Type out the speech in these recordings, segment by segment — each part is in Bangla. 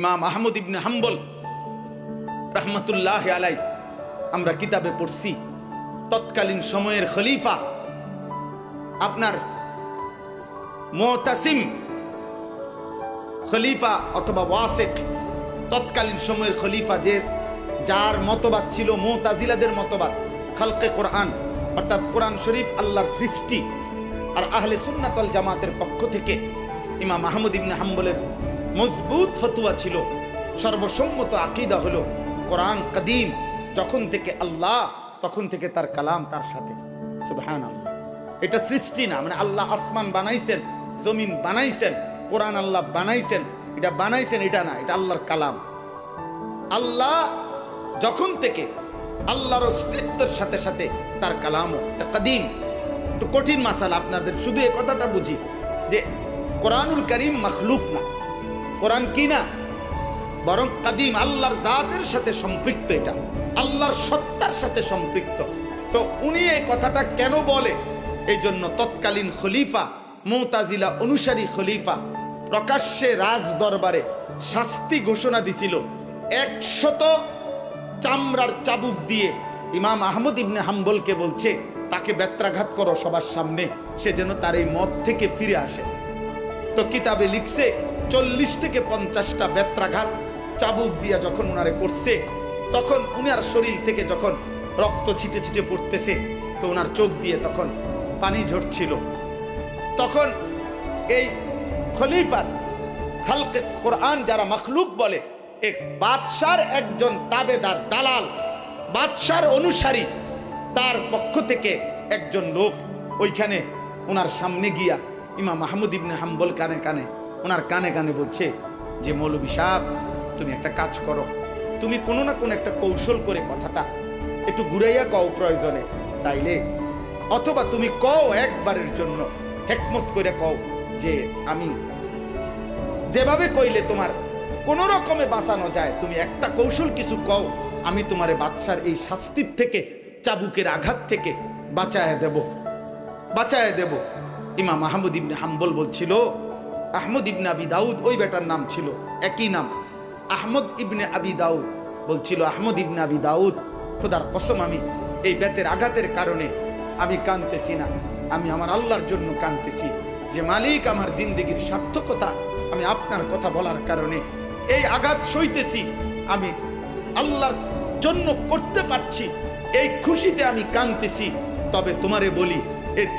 ইমাম আহমদ ইবনে হাম্বল রাহমাতুল্লাহ আলাই আমরা কিতাবে পড়ছি তৎকালীন সময়ের খলিফা আপনার মুতাসিম খলিফা অথবা ওয়াসিক তৎকালীন সময়ের খলিফা যার মতবাদ ছিল মুতাজিলাদের মতবাদ খালকে কোরআন অর্থাৎ কোরআন শরীফ আল্লাহর সৃষ্টি আর আহলে সুন্নাত ওয়াল জামাতের পক্ষ থেকে ইমাম আহমদ ইবনে হাম্বলের মজবুত ফতোয়া ছিল সর্বসম্মত আকীদা হলো কোরআন কদিম যখন থেকে আল্লাহ তখন থেকে তার কালাম তার সাথে সুবহানাল্লাহ এটা সৃষ্টি না মানে আল্লাহ আসমান বানাইছেন জমিন বানাইছেন কোরআন আল্লাহ বানাইছেন এটা না এটা আল্লাহর কালাম আল্লাহ যখন থেকে আল্লাহর অস্তিত্বের সাথে সাথে তার কালামও এটা কদিম একটু কঠিন মাসালা আপনাদের শুধু এই কথাটা বুঝি যে কোরআনুল কারীম মাখলুক না কোরআন কি না বরং কাদিম আল্লাহর জাতের সাথে সম্পৃক্ত এটা আল্লাহর সত্তার সাথে সম্পৃক্ত তো উনি এই কথাটা কেন বলে এই জন্য তৎকালীন খলিফা মুতাজিলা অনুসারী খলিফা প্রকাশ্যে রাজ দরবারে শাস্তি ঘোষণা দিছিল 100 চামড়ার চাবুক দিয়ে ইমাম আহমদ ইবনে হাম্বলকে বলছে তাকে বেত্রাঘাত করো সবার সামনে সে যেন তার এই মত থেকে ফিরে আসে তো কিতাবে লিখছে 40 থেকে 50টা বেত্রাঘাত চাবুক দিয়া যখন উনারে করছে তখন উনার শরীর থেকে যখন রক্ত ছিটে ছিটে পড়তেছে তো উনার চোখ দিয়ে তখন পানি ঝরছিল তখন এই খলিফার খালকে কোরআন যারা মখলুক বলে এক বাদশার একজন তাবেদার দালাল বাদশার অনুসারী তার পক্ষ থেকে একজন লোক ওইখানে ওনার সামনে গিয়া ইমাম আহমদ ইবনে হাম্বল ওনার কানে কানে বলছে যে মৌলভী সাহেব তুমি একটা কাজ করো তুমি কোনো না কোনো একটা কৌশল করে কথাটা একটু ঘুরাইয়া কও প্রয়োজনে তাইলে অথবা তুমি কও একবারের জন্য হিকমত করে কও যে আমি যেভাবে কইলে তোমার কোনো রকমে বাঁচানো যায় তুমি একটা কৌশল কিছু কও আমি তোমারে বাদশার এই শাস্তির থেকে চাবুকের আঘাত থেকে বাঁচায় দেব ইমাম আহমদ ইবনে হাম্বল বলছিল আহমদ ইবনে আবি দাউদ ওই বেটার নাম ছিল একই নাম আহমদ ইবনে আবি দাউদ বলছিল আহমদ ইবনে আবি দাউদ খোদার কসম আমি এই বেতের আঘাতের কারণে আমি কাঁদতেছি না আমি আমার আল্লাহর জন্য কাঁদতেছি যে মালিক আমার জিন্দেগির সার্থকতা আমি আপনার কথা বলার কারণে এই আঘাত সইতেছি আমি আল্লাহর জন্য করতে পারছি এই খুশিতে আমি কাঁদতেছি তবে তোমারে বলি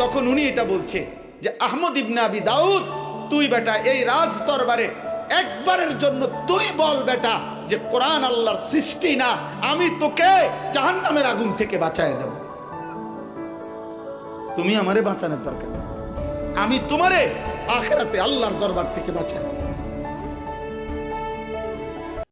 তখন উনি এটা বলছে যে আহমদ ইবনে আবি দাউদ তুই বেটা এই রাজ দরবারে একবারের জন্য তুই বল বেটা যে কোরআন আল্লাহর সৃষ্টি না আমি তোকে জাহান্নামের আগুন থেকে বাঁচায় দেব তুমি আমারে বাঁচানোর দরকার আমি তোমারে আখিরাতে আল্লাহর দরবার থেকে বাঁচাই